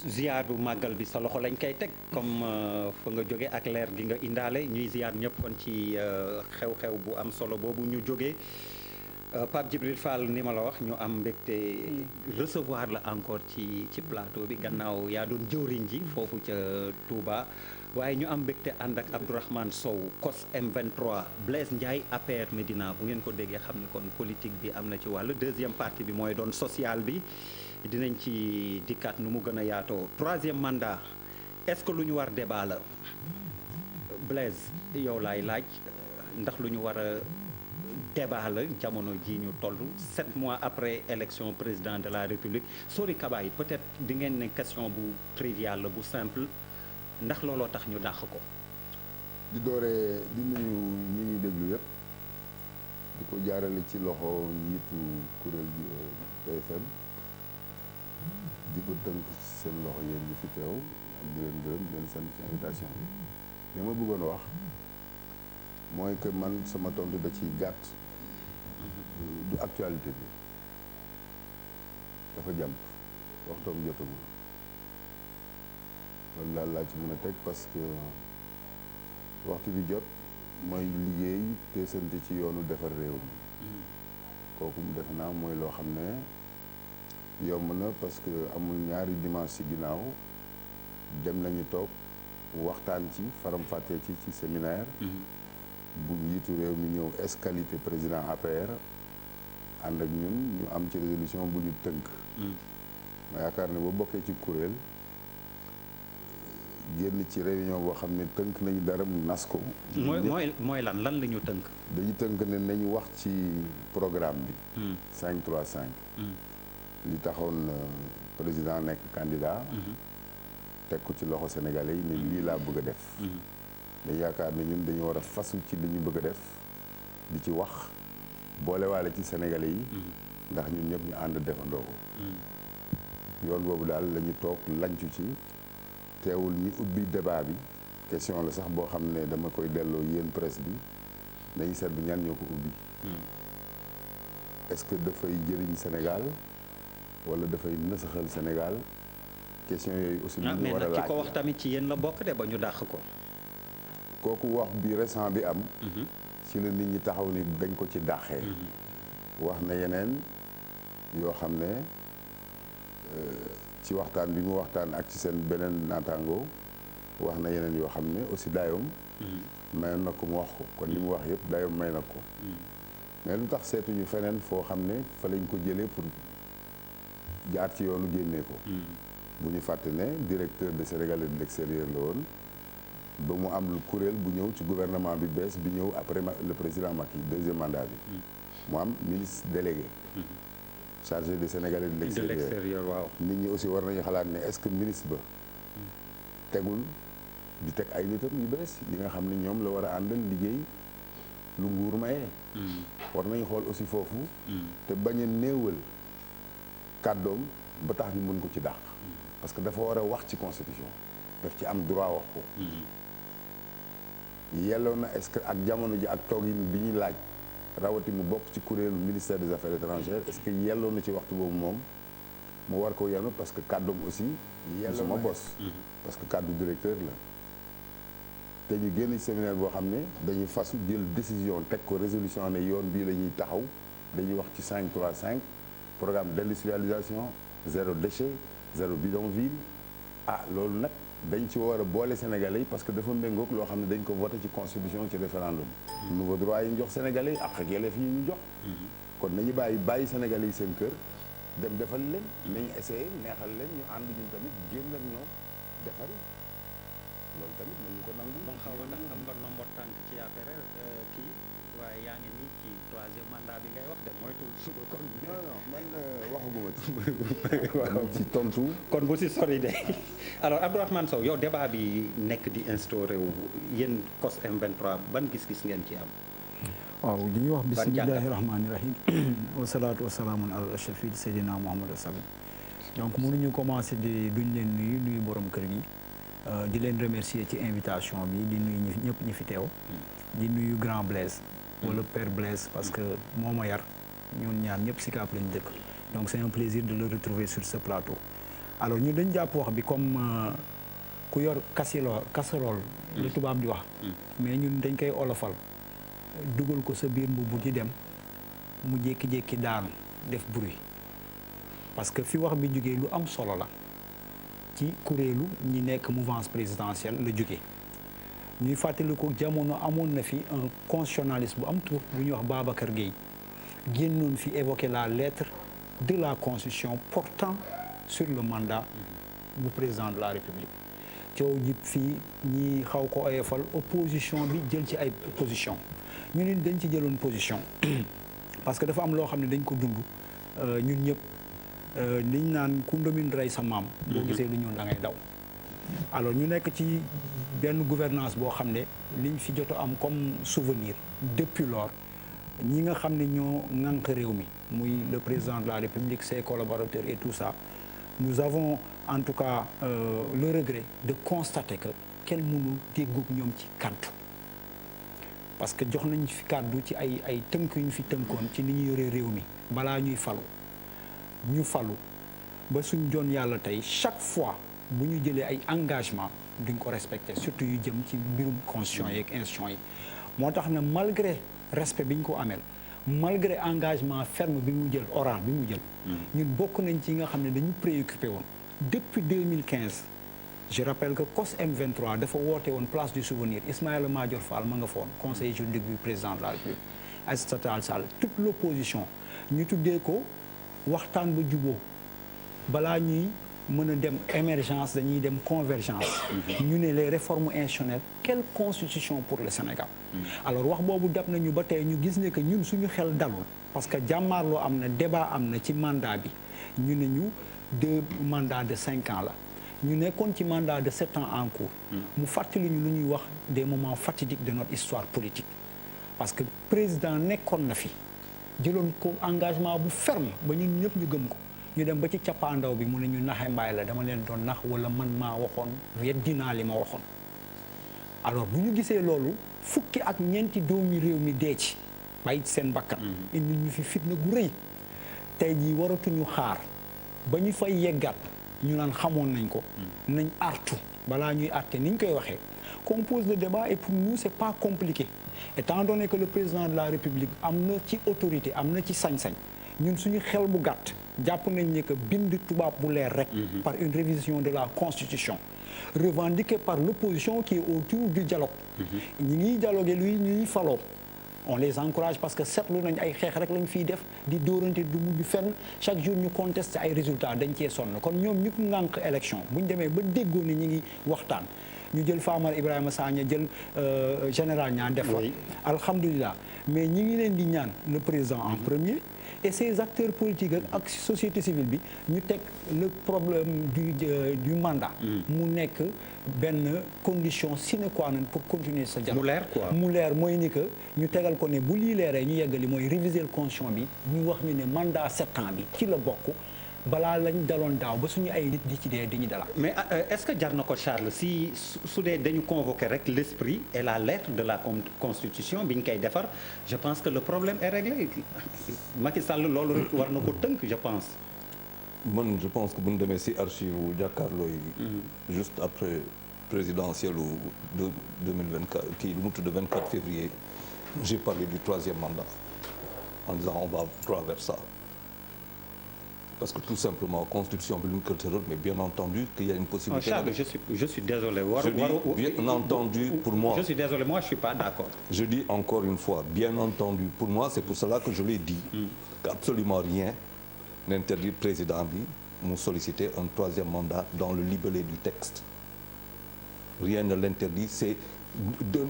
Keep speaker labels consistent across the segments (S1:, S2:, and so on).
S1: ziar bu màggal bi sa loxo lañ koy teg comme fa nga jóge ak leer gi nga indaale ñuy ziar ñëpp kon ci xew-xew bu am solo boobu ñu jógee Pape Djibril Fall ni ma la wax ñu am mbégte recevoir la encore ci plateau bi gannaaw yaa doon jëwriñ ji foofu ca Touba waaye ñu am mbégte ànd ak Abdourahmane Sow COS M23 Blaise Ndiaye APR Médina bu ngeen ko déggee xam ne kon politique bi am na ci wàll deuxième partie bi mooy doon social bi dinañ ci dikkaat nu mu gën a yaatoo troisième mandat est-ce que lu ñu war débat la Blaise yow laay laaj ndax lu ñu war a débat la jamono ji ñu toll 7 mois après élection président de la République Sori Kaba it peut-être di ngeen ne question bu trivial la bu simple ndax looloo tax ñu dàq ko.
S2: di dooree di nuyu ñi ñuy déglu yëpp di ko jaarale ci loxo njiitu kuréel gi TFM di ko tënk seen loxo yéen ñi fi teew ak di leen gërëm di leen sant ci invitation bi li ma bëggoon wax mooy que man sama tontu da ciy gàtt du actualité bi dafa jàmp waxtoom jotagul loolu daal laa ci mën a teg parce que waxtu bi jot mooy liggéey te sant ci yoonu defar réew mi kooku mu def naa mooy loo xam ne yomb na parce que amul ñaari dimanche ci ginnaaw dem nañu toog waxtaan ci faram-fàccee ci séminaire bu njiitu réew mi ñëw escalité président APR ànd ak ñun ñu am ci résolution bu ñu tënk ma yaakaar ne boo bokkee ci kuréel génn ci réunion boo xam ne tënk nañu dara mu nas ko
S1: mooy lan la ñu tënk
S2: dañu tënk ne nañu wax ci programme bi 5-3-5 li taxoon président nekk candidat teg ko ci loxo sénégalais yi ne lii laa bëgg a def dañ yaakaar ne ñun dañu war a fasu ci li ñu bëgg a def di ci wax boolewaale ci sénégalais yi ndax ñun ñëpp ñu ànd defandoo ko yoon boobu daal la ñu toog lancu ci teewul ñi ubbi débat bi question la sax boo xam ne dama koy delloo yéen presse bi nañu seet bi ñan ñoo ko ubbi est-ce que dafay jëriñ Sénégal wala dafay nësaxal Sénégal question yooyu aussi lu ñu war a laaj
S1: mais nag ki ko wax tamit ci yéen la bokk de ba ñu dàq ko
S2: kooku wax bi récent bi am ci la nit ñi taxaw ni dañ ko ci dàqee wax na yeneen yoo xam ne ci waxtaan bi mu waxtaan ak ci seen beneen naataango wax na yeneen yoo xam ne aussi dayoom mayoon na ko mu wax ko kon li mu wax yëpp dayoom may na ko mais lu tax seetuñu feneen foo xam ne fa lañ ko jëlee pour jaar ci yoonu génnee ko bu ñu fàtte ne directeur de Sénégalais de l'extérieur la woon ba mu am lu kuréel bu ñëw ci gouvernement bi bees bi ñëw après le président Macky deuxième mandat bi mu am ministre délégué chargé des Sénégalais de l'extérieur
S1: waaw
S2: nit ñi aussi war nañu xalaat ne est-ce que ministre ba tegul di teg ay nitam yu bees yi nga xam ne ñoom la war a àndal liggéey lu nguur mayee war nañu xool aussi foofu te bañ a néewal kàddoom ba tax ñu mën ko ci dàq parce que dafa war a wax ci constitution daf ci am droit wax ko yelloo na est-ce que ak jamono ji ak toogin bi ñuy laaj rawati mu bokk ci kuréelu ministère des affaires étrangères est-ce que yelloo na ci waxtu boobu moom mu war ko yenu parce que kàddoom aussi yelloo sama bos parce que kàddu directeur la te ñu génn ci séminaire boo xam ne dañuy fasu jël décision teg ko résolution ne yoon bii la ñuy taxaw dañuy wax ci 5-3-5 programme d'industrialisation 0 déchet 0 bidonville loolu nag dañ ci war a boole Sénégalais yi parce que dafa méngoog loo xam ne dañ ko voté ci constitution ci référendum nouveau droit yi ñu jox Sénégalais yi ak yelleef yi ñu jox kon nañu bàyyi Sénégalais yi seen kër dem defal leen nañu essayé neexal leen ñu ànd ñun tamit génn ak ñoom defari loolu tamit nañu ko nangu
S1: bon xaw ma ndax am nga nombre tànk ci APR kii waaye yaa ngi nii ci troisième mandat bi ngay wax de moytul suba kon
S2: non man waxaguma ci ci tontu
S1: kon bu si sori de alors Abdourahmane Sow yow débat bi nekk di instauré wu yéen COS M23 ban gis-gis ngeen ci am
S3: waaw li ñuy wax bismillahi rahmaani rahim wasalaatu wasalaamun ala shafi seydina Muhammad sallam donc mënuñu commencé di duñ leen nuyu borom kër gi di leen remercier ci invitation bi di nuyu ñëpp ñi fi teew di nuyu grand Blaise wala père Blaise parce que moo ma yar ñun ñaar ñëpp Sicap lañ dëkk donc c'est un plaisir de le retrouver sur ce plateau alors ñu dañ jàpp wax bi comme ku yor casserole lu tubaab di wax mais ñun dañ koy olofal dugal ko sa biir mbubb di dem mu jékki-jékki daanu def bruit parce que fi wax bi jógee lu am solo la ci kuréelu ñi nekk mouvance présidentielle la jóge ñuy fàttali ko jamono amoon na fi un constitutionnaliste bu am tur bu ñuy wax Babacar Gueye génnoon fi évoquer la lettre de la constitution portant sur le mandat du président de la république coow jib fii ñi xaw ko oyofal opposition bi jël ci ay position ñu ne dañ ci jëloon position parce que dafa am loo xam ne dañ ko dund ñun ñëpp liñ naan ku ndomin rey sa maam boo gisee lu ñuul da ngay daw alors ñu nekk ci benn gouvernance boo xam ne liñ fi joto am comme souvenir depuis lors ñi nga xam ne ñoo ŋànk réew mi muy le président de la République ses collaborateurs et tout ça nous avons en tout cas le regret de constater que kenn mënul déggug ñoom ci kàddu parce que jox nañ fi kàddu ci ay tënk yu ñu fi tënkoon ci ni ñu yoree réew mi balaa ñuy falu ñu falu ba suñ doon yàlla tey chaque fois bu ñu jëlee ay engagement duñ ko respecté surtout yu jëm ci mbirum constitution yeeg institution yi moo tax na malgré respect bi ñu ko ameel malgré engagement ferme bi mu jël oral bi mu jël ñun bokk nañ ci nga xam ne dañu préoccupé woon depuis 2015 je rappelle que COS M23 dafa woote woon place du souvenir Ismaïla Madior Fall ma nga fa woon conseiller juridique du président de la République Aïssata Tall Sall toute l'opposition ñu tuddee ko waxtaan ba juboo balaa ñuy mën a dem émergence dañuy dem convergence ñu ne les réformes institutionnelles quelle constitution pour le Sénégal alors wax boobu dab nañu ba tey ñu gis ne que ñun suñu xel dalul parce que jàmmaarloo am na débat am na ci mandat bi ñu ne ñu 2 mandats de 5 ans la ñu nekkoon ci mandat de 7 ans en cours mu fàttali ñu lu ñuy wax des moments fatidiques de notre histoire politique parce que président nekkoon na fi jëloon ko engagement bu ferme ba ñun ñëpp ñu gëm ko ñu dem ba ci cappaandaw bi mu ne ñu naxe mbaay la dama leen doon nax wala man maa waxoon weddi naa li ma waxoon alors bu ñu gisee loolu fukki ak ñeenti doomi réew mi dee ci bàyyi seen bakkan indi ñu fi fitna gu rëy tey jii waratuñu xaar ba ñu fay yeggaat ñu naan xamoon nañ ko nañ artu balaa ñuy àtte ni ñu koy waxee qu'on pose le débat et pour nous c'est pas compliqué étant donné que le président de la République am na ci autorité am na ci sañ-sañ ñun suñu xel bu gàtt jàpp nañ ne que bind tubaab bu leer rek par une révision de la constitution revendiquée par l'opposition qui est autour du dialogue ñi ngiy dialogué luy ñuy faloo on les encourage parce que seetlu nañ ay xeex rek lañ fiy def di dóorante du mujj fenn chaque jour ñu conteste ay résultats dañ cee sonn kon ñoom ñu ngànk élection bu ñu demee ba déggoo ne ñi ngi waxtaan ñu jël Famara Ibrahima Sagna jël général ñaan def fa alhamdulilah mais ñi ngi leen di ñaan le président en premier et ces acteurs politiques ak société civile bi ñu teg le problème du mandat mu nekk benn condition sine qua non pour continuer sa dialogue
S1: mu leer quoi
S3: mu leer mooy ni que ñu tegal ko ne bu lii leeree ñu yeggali mooy réviser le constitution bi ñu wax ñu ne mandat 7 ans bi ci la bokk balaa lañ daloon daaw ba suñu ay nit di ci dee di ñu dalaat.
S1: mais est-ce que jar na ko Charles si su dee dañu convoquer rek l'esprit et la lettre de la constitution bi ñu koy defar je pense que le problème est réglé Macky Sall loolu rek war na ko tënk je pense.
S4: man je pense que bu ñu demee si archive u jàkkaarloo yi juste après présidentielle ou de 2024 kii lu mu tudd 24 février j'ai parlé du 3e mandat en disant on va droit vers ça. Parce que tout simplement constitution bi lu ñu ko tëral mais bien entendu qu'il y a une possibilité.
S1: Charles, je suis désolé.
S4: Bien entendu pour moi.
S1: Je suis désolé, moi je suis pas d'accord.
S4: Je dis encore une fois, bien entendu pour moi, c'est pour cela que je l'ai dit, qu'absolument rien n'interdit le président bi mu solliciter un 3e mandat dans le libellé du texte. Rien ne l'interdit, c'est deux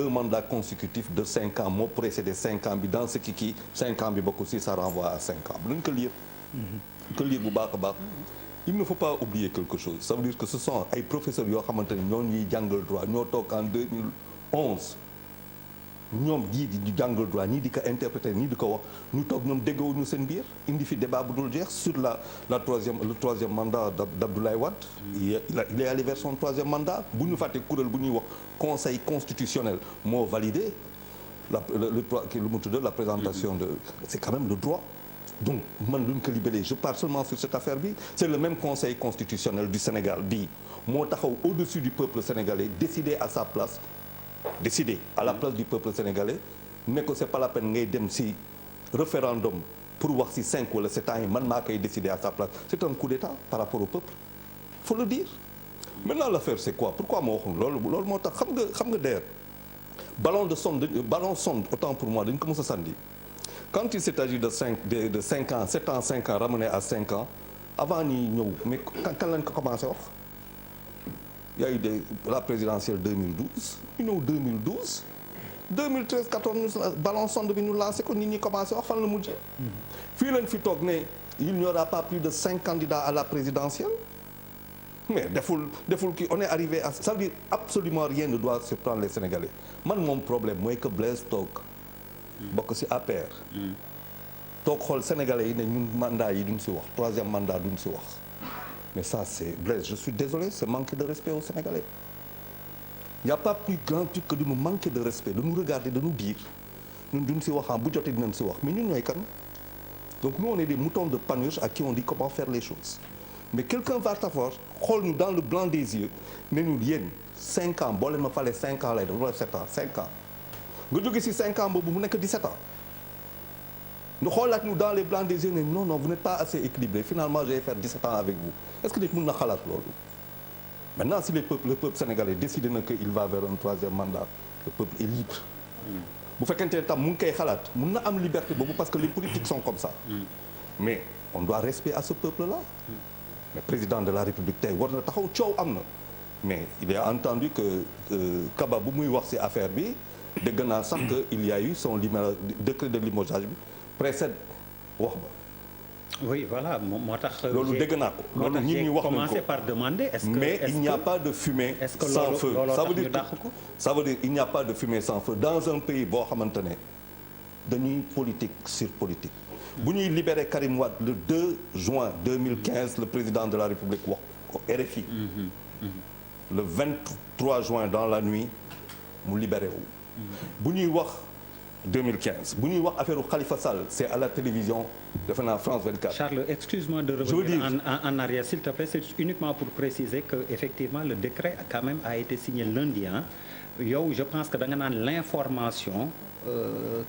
S4: mandats consécutifs de 5 ans moo précédé 5 ans bi dans ce qui 5 ans bi bokk aussi ça renvoie à 5 ans bu nañ ko lire bu baax a baax il ne faut pas oublier quelque chose ça veut dire que ce sont ay professeurs yoo xamante ne ñoo ñuy jàngal droit ñoo toog en 2011 ñoom jii di jàngal droit ñii di ko interpréter ñii di ko wax ñu toog ñoom déggawuñu seen biir indi fi débat bu dul jeex sur le 3e mandat d'Abdoulaye Wade il est allé vers son 3e mandat bu ñu fàtte kuréel bu ñuy wax conseil constitutionnel moo validé lu mu tudd la présentation de c'est quand même le droit donc man duñ ko libellé je parle seulement sur cette affaire bi c'est le même conseil constitutionnel du Sénégal bii moo taxaw au-dessus du peuple sénégalais décider à sa place décider à la place du peuple sénégalais ne ko c'est pas la peine ngay dem si référendum pour wax si 5 wala 7 ans yi man maa koy décider à sa place c'est un coup d'état par rapport au peuple faut le dire maintenant l'affaire c'est quoi pourquoi moo waxul loolu moo tax xam nga der ballon sonde autant pour moi dañ ko mos a sànni quand il s'est agi de 5 ans 7 ans 5 ans ramené à 5 ans avant ñuy ñëw mais kan lañ ko commencé wax il y a eu la présidentielle 2012 ñu ñëw 2012 2013 14 ballon sonde bi ñu lancé ko nit ñi commencé wax fan la mujjee. fii lañ fi toog ne il n'y aura pas plus de 5 candidats à la présidentielle mais deful kii on est arrivé à ça veut dire absolument rien ne doit surprendre les Sénégalais man moom problème mooy que Blaise toog bokk ci APR. toog xool Sénégalais yi ne ñun mandat yi duñ ci wax 3e mandat duñ ci wax mais ça c'est Blaise je suis désolé c'est manquer de respect aux Sénégalais. Il n'y a pas plus grand truc que de nous manquer de respect de nous regarder de nous dire ñun duñ ci wax bu jotee dinañ ci wax mais ñun ñooy kan donc nous on est des moutons de Panurge à qui on dit comment faire les choses mais quelqu'un va t'avoir xool ñu dans le blanc des yeux ne ñu yéen 5 ans boo leen ma falee 5 ans lay def wala 7 ans 5 ans nga jóge ci 5 ans boobu mu nekk 17 ans ñu xoolaat ñu dans les blancs des yeux ne non vous n'êtes pas assez équilibré finalement je vais faire 17 ans avec vous est-ce que nit mën na xalaat loolu. Maintenant, si le peuple sénégalais décide qu'il va vers un 3e mandat, le peuple est libre. Bu fekkente ne tam mu ngi koy xalaat mun na am liberté boobu parce que les politiques sont comme ça. Mais on doit respect à ce peuple-là. Mais président de la République tey war na taxaw coow am na. Mais il est entendu que Kaba bu muy wax ci affaire bi dégg naa sax que il y a eu son décret de limogeage bi précède wax ba.
S1: Oui, voilà, moo tax.
S4: loolu dégg naa ko. loolu nit ñi wax nañu ko
S1: commencer par demander est-ce que
S4: mais il n'y a pas de fumée sans feu. Ça veut dire il n'y a pas de fumée sans feu dans un pays boo xamante ne dañuy politique sur politique. bu ñuy libérer Karim Wade le 2 juin 2015 le président de la République wax ko RFI. Le 23 juin dans la nuit mu libéré wu. bu ñuy wax 2015 bu ñuy wax affaire Khalifa Sall c'est à la télévision defe naa France 24.
S1: Charles, excuse-moi de revenir en arrière s'il te plaît, c'est uniquement pour préciser que effectivement le décret quand même a été signé lundi yow je pense que da nga naan l'information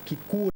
S1: qui court